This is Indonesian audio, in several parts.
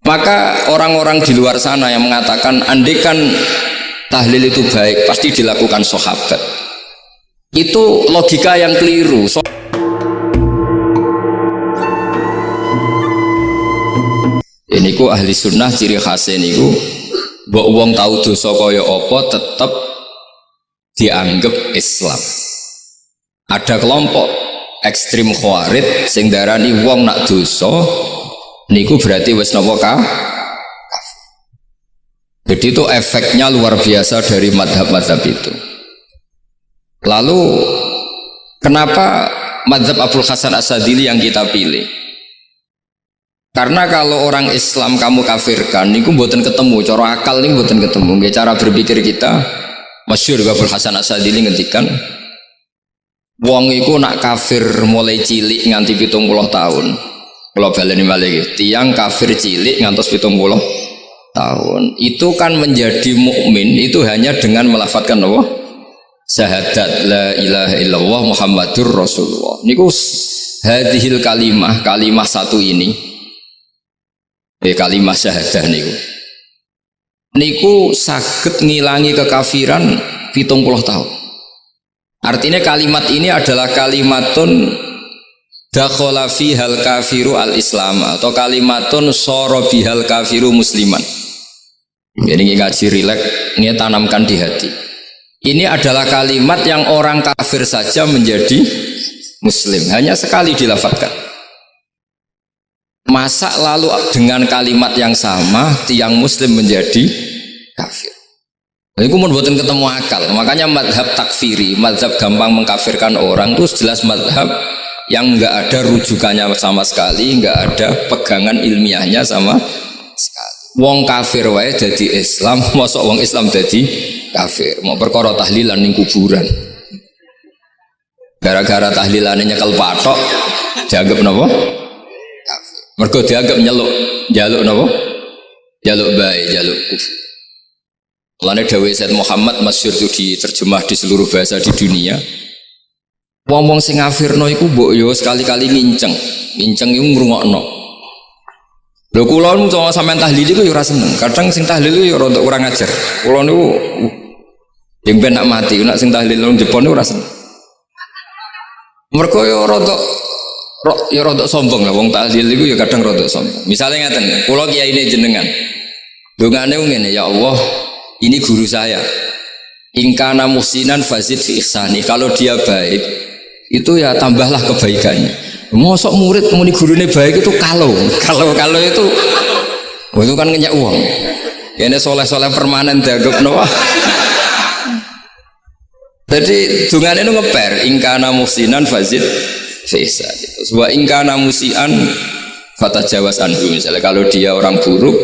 Maka orang-orang di luar sana yang mengatakan andaikan tahlil itu baik pasti dilakukan sahabat, itu logika yang keliru. Ini ku ahli sunnah ciri khasnya niku mbok wong tahu dosa kaya apa tetap dianggap Islam. Ada kelompok ekstrim khawarij sing darani wong nak dosa niku berarti wis napa kafir. Jadi itu efeknya luar biasa dari madhab-madhab itu. Lalu kenapa madhab Abul Hasan As-Sadili yang kita pilih? Karena kalau orang Islam kamu kafirkan niku mboten ketemu, cara akal niku mboten ketemu. Nggih cara berpikir kita masyhur Abul Hasan As-Sadili ngendikan wong iku nak kafir mulai cilik nganti 70 tahun. Kalau baleni malih tiyang kafir cilik ngantos 70 tahun itu kan menjadi mukmin itu hanya dengan melafadzkan apa? Syahadat la ilaha illallah Muhammadur Rasulullah. Niku hadhil kalimah satu ini. Kalimah syahadah niku saged ngilangi kekafiran 70 tahun. Artinya kalimat ini adalah kalimatun dakhala fihal kafiru al-islam atau kalimatun sara bihal kafiru musliman. Ini ngaji rileks, ini tanamkan di hati. Ini adalah kalimat yang orang kafir saja menjadi muslim, hanya sekali dilafadzkan. Masa lalu dengan kalimat yang sama tiang muslim menjadi kafir. Ini pun buatan ketemu akal. Makanya madhab takfiri, madhab gampang mengkafirkan orang itu jelas madhab yang enggak ada rujukannya sama sekali, enggak ada pegangan ilmiahnya sama sekali. Wong kafir wae jadi Islam, mosok wong Islam jadi kafir. Mau perkara tahlilan ning kuburan. Gara-gara tahlilan nyekel patok dianggap napa? Kafir. Mergo dianggap njaluk napa? Jaluk bae, jaluk kufur. Mulane dawuh Said Muhammad masyhur itu diterjemah di seluruh bahasa di dunia. Wong-wong sing ngafirno iku mbok yo sekali-kali nginceng iku ngrungokno. Lho kula nu sampean tahlil iku yo ora seneng. Kadang sing tahlil iku yo rada kurang ajar. Kula niku yen ben nak mati, nak sing tahlil nang Jepang niku ora seneng. Mergo yo rada sombong lah wong tahlil iku yo kadang rada sombong. Misale ngaten, kula kiyaine jenengan. Dongane ngene, ya Allah, ini guru saya. Ingkana musinan fazid fi ihsani. Kalau dia baik, itu ya tambahlah kebaikannya. Mosok murid muni gurune baik itu kalau itu itu kan ngenyak uang. Ini soleh-soleh permanen dianggap nopo. Jadi dungane itu ngeper ingkana musinan fazid fi ihsani. Wa ingkana musian fatajawas anhu. Misalnya kalau dia orang buruk,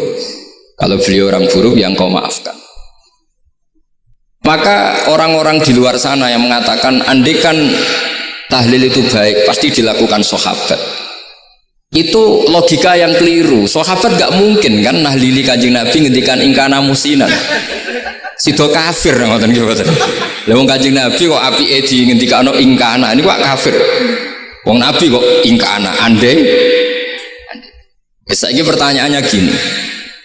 kalau beliau orang buruk yang kau maafkan. Maka orang-orang di luar sana yang mengatakan andaikan tahlil itu baik pasti dilakukan sahabat, itu logika yang keliru. Sahabat gak mungkin kan nahlili Kanjeng Nabi ngendikan ingkana musinan sido kafir ngoten nggih mboten. Lah wong Kanjeng Nabi kok apike di ngendikano ingkana ini kok kafir. Wong Nabi kok ingkana andai. Saiki pertanyaannya gini.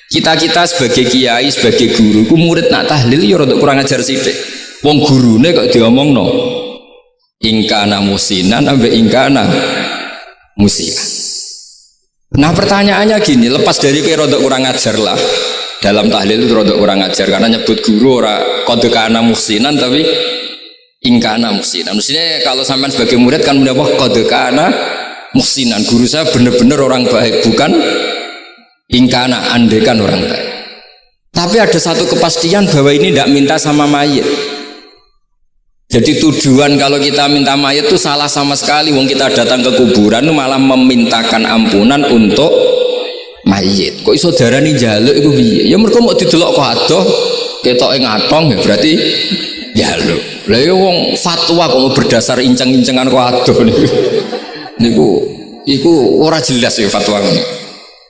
Kita sebagai kiai, sebagai guru, ku murid nak tahlil ya rada kurang ajar sithik. Wong gurune kok diomongno ingkana musinan ambek ingkana musia. Nah pertanyaannya gini, lepas dari kira rada kurang ajar lah. Dalam tahlil itu rada kurang ajar karena nyebut guru ora kode kana musinan tapi ingkana musinan. Maksudnya kalau sampean sebagai murid kan menapa kode kana musinan. Guru saya benar-benar orang baik, bukan ingkana andekan orang baik. Tapi ada satu kepastian bahwa ini tidak minta sama mayit. Jadi tujuan kalau kita minta mayit itu salah sama sekali. Wong kita datang ke kuburan malah memintakan ampunan untuk mayit. Kok iso darani njaluk iku piye? Ya mergo mau didelok kok adoh ketoke ngatong ya berarti njaluk. Lah ya wong fatwa kok mau berdasar inceng-incengan kok adoh niku iku ora jelas ya fatwa ngono.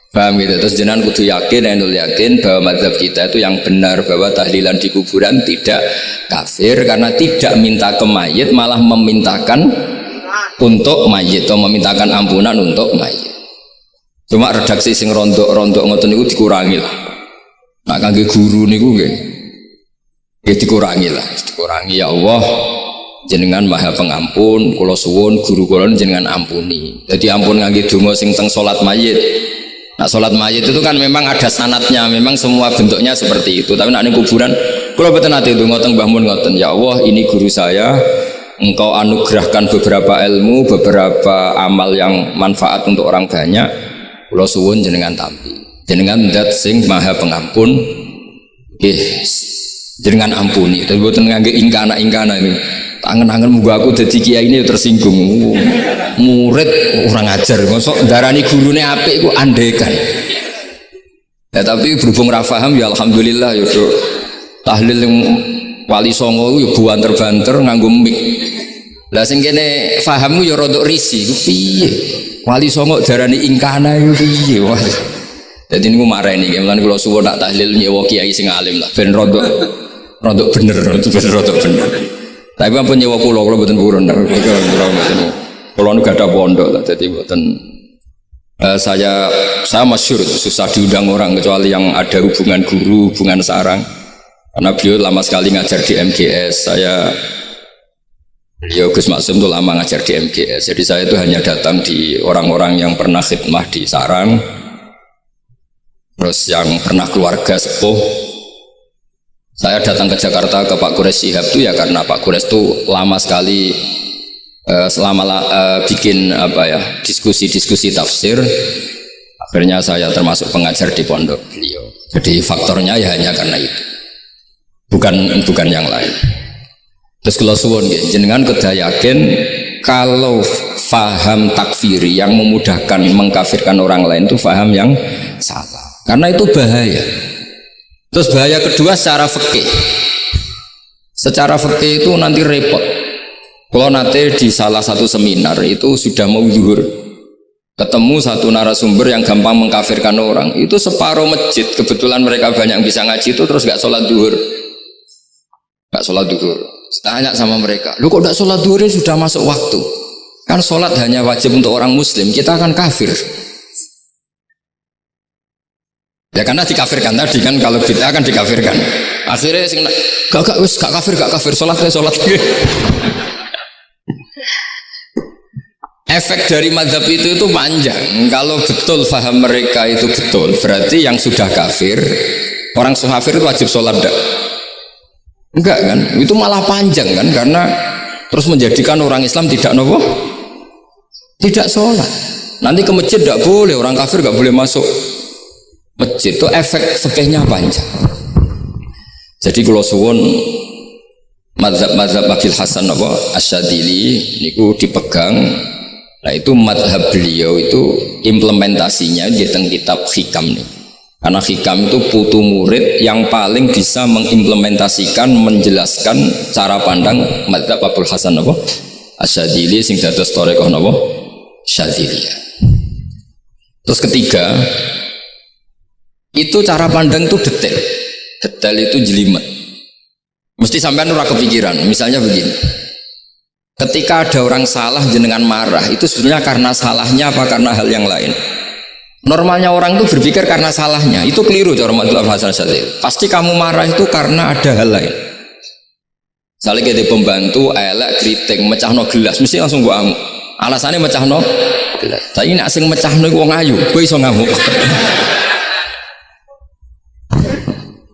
Paham gitu? Terus jenengan kudu yakin, enul yakin bahwa mazhab kita itu yang benar, bahwa tahlilan di kuburan tidak kafir karena tidak minta ke mayit, malah memintakan untuk mayit atau memintakan ampunan untuk mayit. Cuma redaksi sing rontok-rontok ngoten niku dikurangi lah. Nah kangge guru niku nggih. Ya dikurangi lah, dikurangi ya Allah. Jenengan Maha Pengampun, kula suwun guru kula jenengan ampuni. Jadi ampun ngangge donga sing teng salat mayit. Nah salat mayit itu kan memang ada sanatnya, memang semua bentuknya seperti itu. Tapi nek ning kuburan kula boten nate donga teng Mbah Mun ngoten. Ya Allah, ini guru saya, Engkau anugerahkan beberapa ilmu, beberapa amal yang manfaat untuk orang banyak. Kula suwun jenengan tampi. Jenengan zat sing Maha Pengampun. Jenengan ampuni. Tapi boten ngangge ingkana-ingkana ini. Angen-angen muga aku dadi kiai ini tersinggung. Murid orang ajar, mosok darani gurune apik iku andekan. Ya tapi berhubung ra paham ya alhamdulillah ya do. Tahlil yang Wali Songo ya buanter-banter nganggo mik. Lah sing kene pahammu ya rodok risi ku piye? Wali Songo darani ingkana iku piye? Wah. Dadi niku mareni nggih, mulane kula suwun nak tahlil nyewa kiai sing alim lah ben rodok bener, ben rodok bener. Tapi ampun nyewa kula mboten purun. Kula nu gak ada pondok lah, jadi mboten saya masyhur susah diundang orang kecuali yang ada hubungan guru, hubungan sarang. Karena beliau lama sekali ngajar di MGS. Beliau Gus Maksum itu lama ngajar di MGS. Jadi saya itu hanya datang di orang-orang yang pernah khidmah di sarang, terus yang pernah keluarga sepuh. Saya datang ke Jakarta ke Pak Quraisy Shihab itu ya karena Pak Quraisy itu lama sekali bikin diskusi tafsir. Akhirnya saya termasuk pengajar di pondok beliau. Jadi faktornya ya hanya karena itu, bukan yang lain. Terus kalau suwun jenengan kedah yakin kalau faham takfiri yang memudahkan mengkafirkan orang lain itu faham yang salah, karena itu bahaya. Terus bahaya kedua secara fikih. Secara fikih itu nanti repot. Kalau nanti di salah satu seminar itu sudah mau zuhur, ketemu satu narasumber yang gampang mengkafirkan orang, itu separuh masjid, kebetulan mereka banyak yang bisa ngaji itu terus gak sholat zuhur. Gak sholat zuhur. Tanya sama mereka, lu kok gak sholat zuhur ini sudah masuk waktu? Kan sholat hanya wajib untuk orang muslim, kita akan kafir. Ya karena dikafirkan tadi kan, kalau kita akan dikafirkan. Akhirnya gak kafir, sholat. Efek dari mazhab itu panjang. Kalau betul faham mereka itu betul, berarti yang sudah kafir, orang kafir itu wajib sholat enggak kan? Itu malah panjang kan, karena terus menjadikan orang Islam tidak tidak sholat. Nanti ke masjid tidak boleh, orang kafir gak boleh masuk masjid. Itu efek fikihnya panjang. Jadi kalau suwun mazhab Abil Hasan Asyadzili niku dipegang. Nah itu mazhab beliau itu implementasinya di teng kitab Hikam nih. Karena Hikam itu putu murid yang paling bisa mengimplementasikan, menjelaskan cara pandang mazhab Abil Hasan Asyadzili sing dados thariqah Syadziliyah. Terus ketiga, itu cara pandang itu detail itu jelimet, mesti sampean ora kepikiran. Misalnya begini, ketika ada orang salah jenengan marah, itu sebenarnya karena salahnya apa karena hal yang lain? Normalnya orang itu berpikir karena salahnya, itu keliru cara Abdul Hasan Asyadzili. Pasti kamu marah itu karena ada hal lain. Misalnya kita pembantu elek kriting mecahno gelas, mesti langsung gua amuk. Alasannya mecahno gelas. Tapi nek sing mecahno wong ayu, kowe iso ngamuk.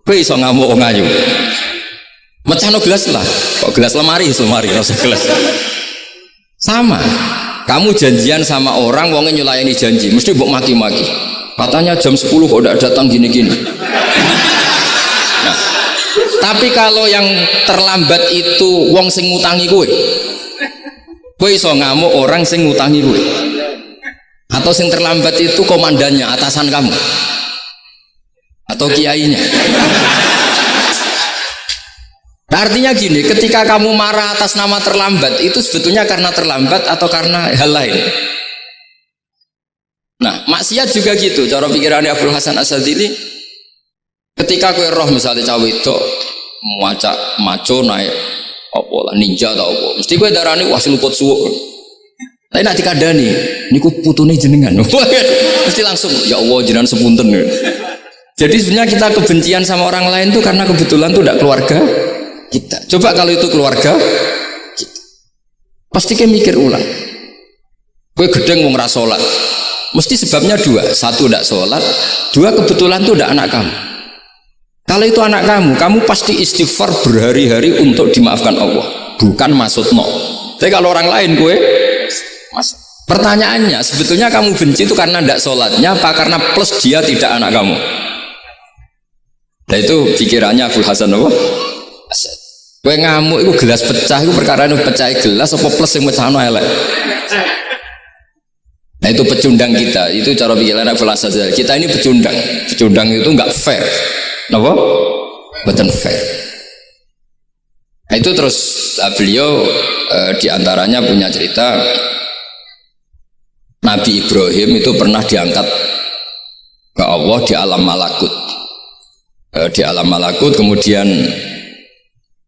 Kowe iso ngamuk wong ayu. Mecahno gelas lah. Kok gelas lemari, rasa gelas. Sama. Kamu janjian sama orang, wongnya nyulayani janji, mesti mbok maki-maki. Katanya jam 10 kok udah datang gini-gini. Nah, tapi kalau yang terlambat itu wong sing ngutangi kowe iso ngamuk orang sing ngutangi kowe. Atau sing terlambat itu komandannya, atasan kamu. Atau kiainya. Nah, artinya gini, ketika kamu marah atas nama terlambat, itu sebetulnya karena terlambat atau karena hal lain. Nah, maksiat juga gitu. Cara pikirannya Abdul Hasan Asyadzili, ketika kue roh misalnya cawe itu maco naik apa lah ninja atau apa, mesti kue darani wah siluput suwuk. Tapi nak dikandani, niku putune jenengan. Mesti langsung, ya Allah jenengan sepunten. Jadi sebenarnya kita kebencian sama orang lain itu karena kebetulan itu tidak keluarga kita. Coba kalau itu keluarga kita, pasti kayak mikir ulang. Gue gedeng wong ra salat. Mesti sebabnya dua, satu tidak sholat, dua kebetulan itu tidak anak kamu. Kalau itu anak kamu pasti istighfar berhari-hari untuk dimaafkan Allah, bukan maksud no. Tapi kalau orang lain gue, mas, pertanyaannya sebetulnya kamu benci itu karena tidak sholatnya, apa karena plus dia tidak anak kamu? Nah itu pikirannya Abu Hasan apa? Gue ngamuk itu gelas pecah, itu perkara itu pecah gelas, apa plus yang pecah no elek? Nah itu pecundang kita, itu cara pikiran Abu Hasan. Kita ini pecundang itu nggak fair, kenapa? Bukan fair. Nah itu terus beliau diantaranya punya cerita Nabi Ibrahim itu pernah diangkat ke Allah di alam malakut. Di alam malakut kemudian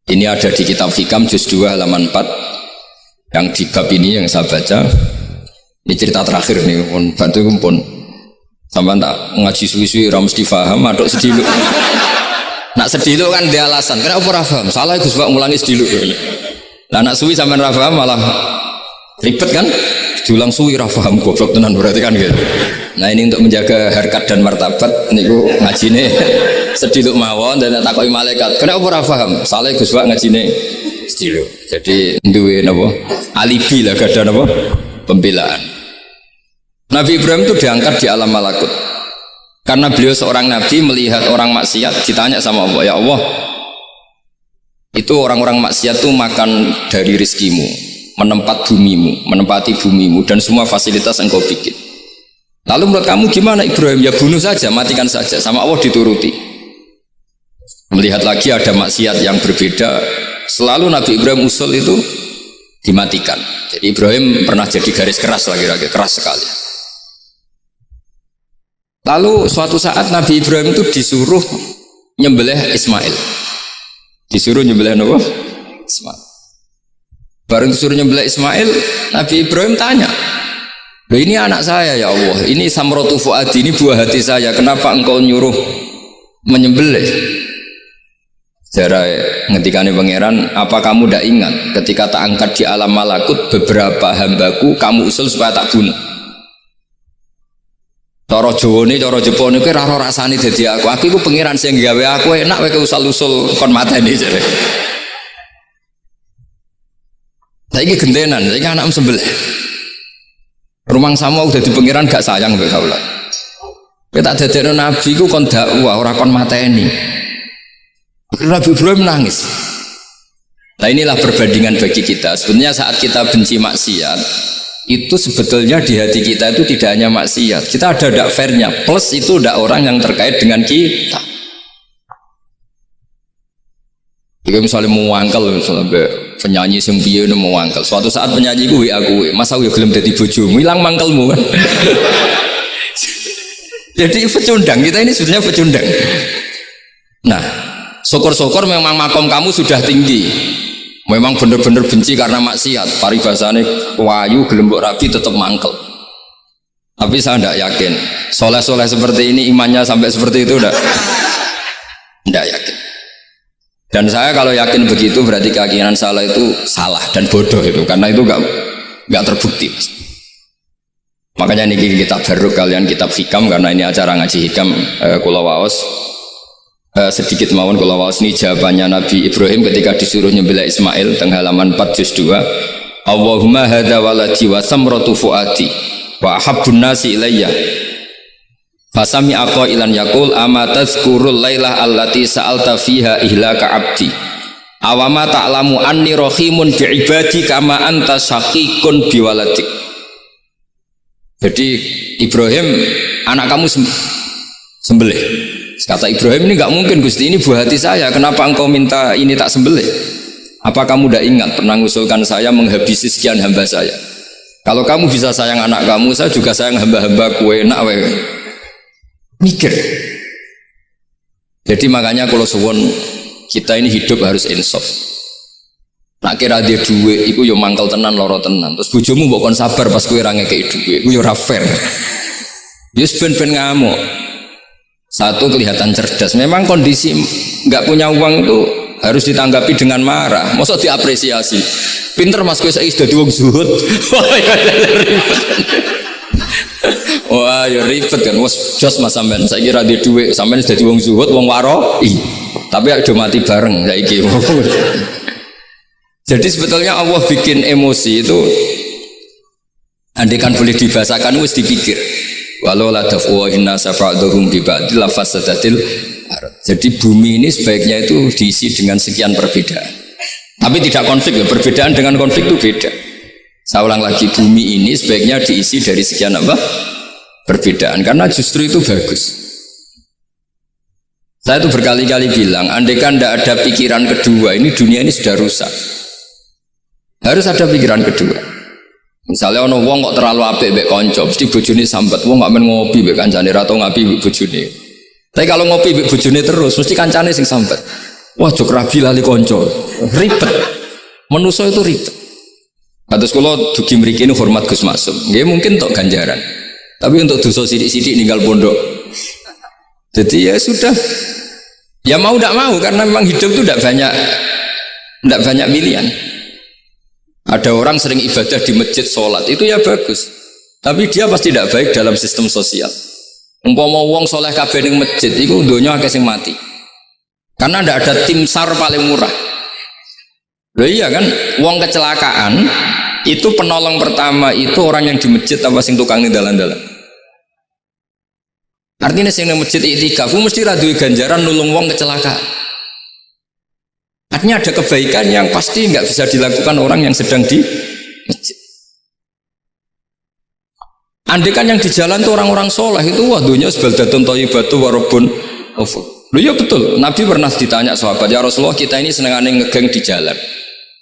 ini ada di kitab Hikam juz 2 halaman 4 yang di bab ini yang saya baca. Ini cerita terakhir nih, pun bantu pun sampai tak ngaji suwi-suwi ram mesti paham, aduk sediluk. Nak sediluk kan dia alasan, kenapa ora paham? Salah Gus Pak ngulangi sediluk. Lah nak suwi sampean ra paham malah ribet kan? Diulang suwi ra paham goblok tenan berarti kan gitu. Nah ini untuk menjaga harkat dan martabat niku ngajine sediluk mawon dan takoki malaikat. Kenapa ora paham? Salah Gus Pak ngajine sediluk. Jadi duwe napa? Alibi lah gadah napa? Pembelaan. Nabi Ibrahim itu diangkat di alam malakut karena beliau seorang nabi melihat orang maksiat, ditanya sama Allah, ya Allah itu orang-orang maksiat itu makan dari rizkimu, menempati bumimu dan semua fasilitas engkau bikin. Lalu menurut kamu gimana Ibrahim? Ya bunuh saja, matikan saja. Sama Allah dituruti. Melihat lagi ada maksiat yang berbeda, selalu Nabi Ibrahim usul itu dimatikan. Jadi Ibrahim pernah jadi garis keras lagi keras sekali. Lalu suatu saat Nabi Ibrahim itu disuruh nyembelih Ismail. Disuruh nyembelih apa? Ismail. Baru disuruh nyembelih Ismail, Nabi Ibrahim tanya, loh ini anak saya ya Allah, ini samrotu fuadi, ini buah hati saya, kenapa engkau nyuruh menyembelih? Jarai ngetikane pangeran, apa kamu tidak ingat ketika tak angkat di alam malakut beberapa hambaku kamu usul supaya tak bunuh? Cara Jawa ini, cara Jepang ini raro rasani jadi aku itu pangeran sing gawe aku enak wae usul-usul kon mateni jare. Saiki gentenan, saiki anak sembelih. Rumang sama udah di pangeran gak sayang mbek kaula. Kowe tak dadekno nabi ku kon dakwah ora kon mateni. Nabi Ibrahim nangis. Nah inilah perbandingan bagi kita. Sebenarnya saat kita benci maksiat, itu sebetulnya di hati kita itu tidak hanya maksiat. Kita ada dak fairnya. Plus itu dak orang yang terkait dengan kita. Jika misalnya mau wangkel, misalnya penyanyi sing piye mau wangkel. Suatu saat penyanyi gue aku, masa gue gelem dadi bojomu, hilang mangkelmu kan. Jadi pecundang kita ini sebenarnya pecundang. Nah, syukur-syukur memang makom kamu sudah tinggi, memang benar-benar benci karena maksiat, paribasane wayu gelembok rapi tetap mangkel. Tapi saya tidak yakin soleh-soleh seperti ini imannya sampai seperti itu tidak yakin. Dan saya kalau yakin begitu berarti keyakinan salah itu salah dan bodoh itu, karena itu nggak terbukti. Makanya ini kita baru kalian kitab Hikam, karena ini acara ngaji Hikam kula waos. Sedikit mawon kula waos ini jawabannya Nabi Ibrahim ketika disuruh nyembelih Ismail tengah halaman 4 juz 2. Allahumma hadza waladi wa samratu fuadi wa habbun nasi ilayya. Fasami aqwa ilan yaqul ama tazkurul lailah allati sa'alta fiha ihlaka abdi. Awama ta'lamu anni rahimun bi ibadi kama anta syaqiqun bi waladik. Jadi Ibrahim anak kamu sembelih. Kata Ibrahim, ini nggak mungkin Gusti, ini buah hati saya, kenapa engkau minta ini tak sembelih? Apa kamu tidak ingat pernah mengusulkan saya menghabisi sekian hamba saya? Kalau kamu bisa sayang anak kamu, saya juga sayang hamba-hamba kue enak wewe. Mikir. Jadi makanya kalau suwon kita ini hidup harus insaf. Nak kira dia duit, iku yo mangkel tenan, loro tenan. Terus bojomu mbok kon sabar pas kowe ra ngekeki duit, iku yo ora fair. Yus ben ngamuk. Satu kelihatan cerdas. Memang kondisi nggak punya uang itu harus ditanggapi dengan marah. Masa diapresiasi. Pinter mas kowe saiki dadi wong zuhud. Wah ya ribet kan. Wes jos mas sampean saiki ra duwe dhuwit, sampean dadi wong zuhud, wong waro. Tapi ada mati bareng saiki. Jadi sebetulnya Allah bikin emosi itu andai kan boleh dibahasakan wis dipikir. Walau la dafwa inna safa'duhum bi ba'dil fasadatil ard. Jadi bumi ini sebaiknya itu diisi dengan sekian perbedaan. Tapi tidak konflik ya, perbedaan dengan konflik itu beda. Saya ulang lagi, bumi ini sebaiknya diisi dari sekian apa? Perbedaan, karena justru itu bagus. Saya itu berkali-kali bilang, andai kan tidak ada pikiran kedua, ini dunia ini sudah rusak. Harus ada pikiran kedua. Misalnya ono wong kok terlalu apik mbek kanca, mesti bojone sambat, wong gak men ngopi mbek kancane ra tau ngapi mbek bojone. Tapi kalau ngopi mbek bojone terus, mesti kancane sing sambat. Wah, jok rabi lali kanca. Ribet. Manusa itu ribet. Kados kula dugi mriki ini hormat Gus Maksum. Nggih mungkin tok ganjaran. Tapi untuk dosa sidik-sidik ninggal pondok. Jadi ya sudah. Ya mau tidak mau karena memang hidup itu tidak banyak pilihan. Ada orang sering ibadah di masjid sholat, itu ya bagus. Tapi dia pasti tidak baik dalam sistem sosial. Umpama wong soleh kabeh ning masjid, itu donya akeh sing mati. Karena tidak ada tim SAR paling murah. Loh iya kan, wong kecelakaan, itu penolong pertama itu orang yang di masjid apa sing tukang ning dalan-dalan. Artinya sing ning masjid iktikaf mesti ra duwe ganjaran nulung wong kecelakaan. Artinya ada kebaikan yang pasti nggak bisa dilakukan orang yang sedang di masjid. Andai kan yang di jalan itu orang-orang soleh itu wah dunia sebaldatun thayyibatu warabun ghafur. Loh ya betul. Nabi pernah ditanya sahabat, ya Rasulullah kita ini senengane ngegeng di jalan.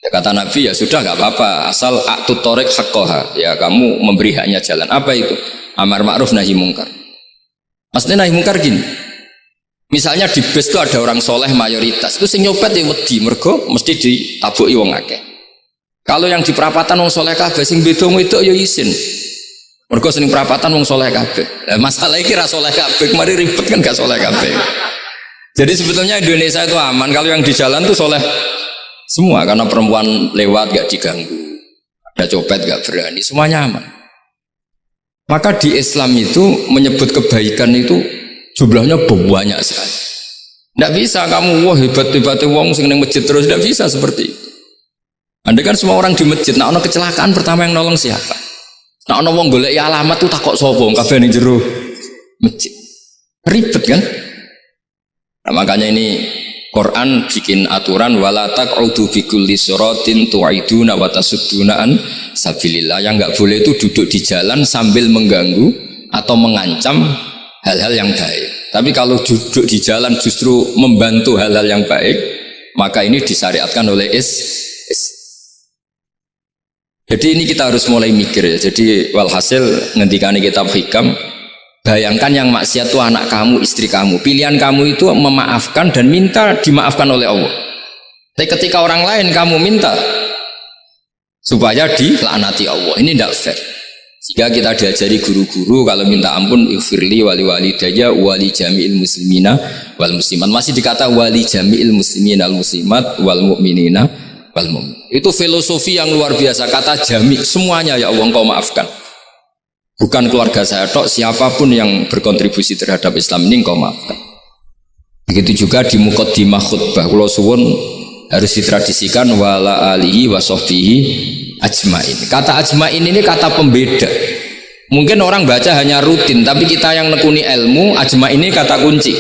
Ya, kata Nabi ya sudah nggak apa-apa asal a'tut thariq haqqaha. Ya kamu memberi haknya jalan. Apa itu? Amar ma'ruf nahi mungkar. Maksudnya nahi mungkar gini. Misalnya di bus itu ada orang soleh mayoritas, itu sing nyopet ya wedi, mergo mesti ditabuki wong akeh. Kalau yang di perapatan wong soleh kabeh, sing beda wedok ya isin. Mergo sing perapatan wong soleh kabeh. Lah masalah iki ra soleh kabeh, kemari ribet kan gak soleh kabeh. Jadi sebetulnya Indonesia itu aman kalau yang di jalan itu soleh semua karena perempuan lewat gak diganggu. Ada copet gak berani, semuanya aman. Maka di Islam itu menyebut kebaikan itu jumlahnya banyak sekali. Tidak bisa kamu wah hebat-hebatnya wong sing ning masjid terus, tidak bisa seperti itu. Andai kan semua orang di masjid, nah ono kecelakaan pertama yang nolong siapa? Nah ono wong golek alamat tuh takok sapa kabeh ning jero masjid. Ribet kan? Nah, makanya ini Quran bikin aturan wala taq'udu bi kulli siratin tu'iduna wa tasudduna an sabilillah. Yang enggak boleh itu duduk di jalan sambil mengganggu atau mengancam hal-hal yang baik. Tapi kalau duduk di jalan justru membantu hal-hal yang baik, maka ini disyariatkan oleh Jadi ini kita harus mulai mikir ya. Jadi walhasil ngendikane kitab hikam, bayangkan yang maksiat itu anak kamu, istri kamu. Pilihan kamu itu memaafkan dan minta dimaafkan oleh Allah. Tapi ketika orang lain kamu minta supaya dilaknati Allah, ini tidak fair. Jika kita diajari guru-guru kalau minta ampun ighfirli wali walidayya wali jami'il muslimina wal muslimat, masih dikata wali jami'il muslimina wal muslimat wal mu'minina wal mu'min. Itu filosofi yang luar biasa, kata jami' semuanya ya Allah engkau maafkan. Bukan keluarga saya tok, siapapun yang berkontribusi terhadap Islam ini engkau maafkan. Begitu juga di muqaddimah khutbah kula suwun harus ditradisikan wala alihi wa sahbihi ajmain. Kata ajmain ini kata pembeda. Mungkin orang baca hanya rutin, tapi kita yang nekuni ilmu, ajmain ini kata kunci.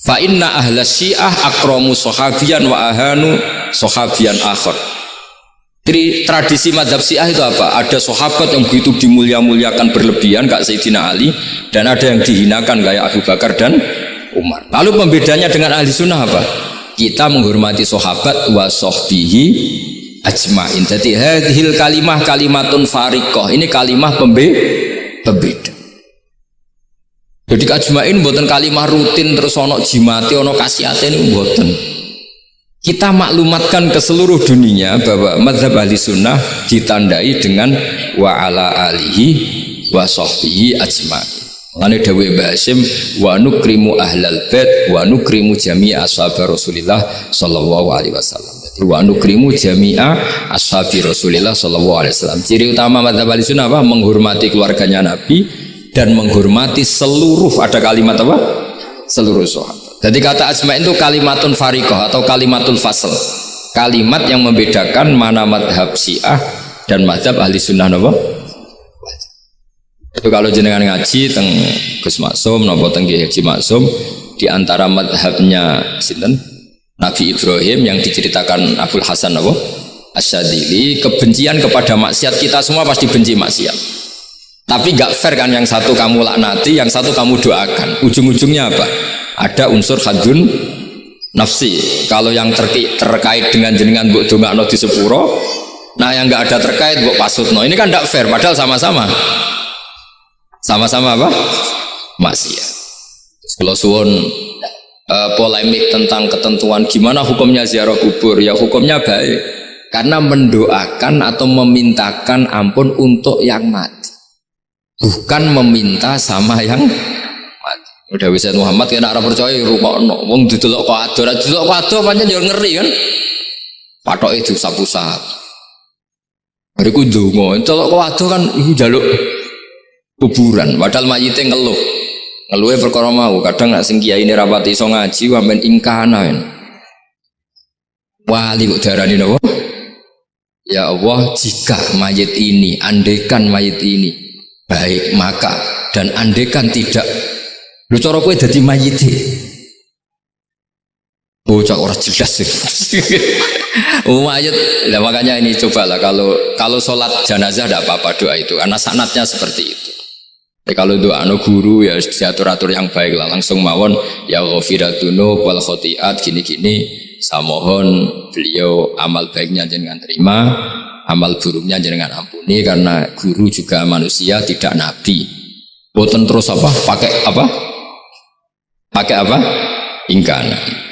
Fa inna ahla syiah akramu sahabiyan wa ahanu sahabiyan akhar. Jadi tradisi madhab syiah itu apa? Ada sahabat yang begitu dimulia-muliakan berlebihan kayak Sayyidina Ali, dan ada yang dihinakan kayak Abu Bakar dan Umar. Lalu pembedanya dengan ahli sunnah apa? Kita menghormati sahabat wa sahbihi ajmain. Jadi hadhil kalimah kalimatun fariqah. Ini kalimah pembeda. Jadi ajmain mboten kalimah rutin terus ono jimate ono kasiate niku mboten. kita maklumatkan ke seluruh dunia bahwa mazhab ahli sunnah ditandai dengan wa ala alihi wa sahbihi ajma'in. Lane dawe Mbah Hasyim wa nukrimu ahlal bait wa nukrimu jami'a ashabi Rasulillah sallallahu alaihi wasallam. Jadi wa nukrimu jami'a ashabi Rasulillah sallallahu alaihi wasallam. Ciri utama mazhab ahli sunnah apa? Menghormati keluarganya Nabi dan menghormati seluruh, ada kalimat apa? Seluruh sahabat. Jadi kata ajma'in itu kalimatun fariqah atau kalimatul fasl, kalimat yang membedakan mana madhab syiah dan madhab ahli sunnah apa? Itu kalau jenengan ngaji teng Gus Maksum napa teng Haji Maksum, di antara madhabnya sinten Nabi Ibrahim yang diceritakan Abul Hasan apa? Asyadili, kebencian kepada maksiat, kita semua pasti benci maksiat. Tapi gak fair kan, yang satu kamu laknati, yang satu kamu doakan. Ujung-ujungnya apa? Ada unsur hadun nafsi. Kalau yang terkait dengan jenengan mbok dongakno di sepuro, nah yang nggak ada terkait mbok pasutno. Ini kan tidak fair, padahal sama-sama apa? Maksiat. Kalau suwun polemik tentang ketentuan gimana hukumnya ziarah kubur, ya hukumnya baik karena mendoakan atau memintakan ampun untuk yang mati, bukan meminta sama yang mati. Udah bisa Muhammad kena arah percaya rukokno wong didelok kok ado, didelok kok ado pancen yo ngeri kan. Patoke diusap-usap. Bariku ndonga, delok kok ado kan iku njaluk kuburan, padahal mayite ngeluh. Ngeluhe perkara mau, kadang nek sing kiai ini rapati iso ngaji sampean ingkana. Wali kok darani napa? Ya Allah, jika mayit ini, andekan mayit ini baik maka, dan andekan tidak, lu cara kowe dadi mayite. Bocah ora jelas sih. Mayit, nah makanya ini cobalah kalau sholat jenazah tidak apa-apa doa itu, karena sanatnya seperti itu. Kalau doa guru ya diatur-atur yang baik lah, langsung mawon ya ghafiratunu wal khotiat gini-gini. Saya mohon beliau amal baiknya jangan terima, amal buruknya jangan ampuni, karena guru juga manusia tidak nabi. Boten terus apa? Pakai apa? Ingkana.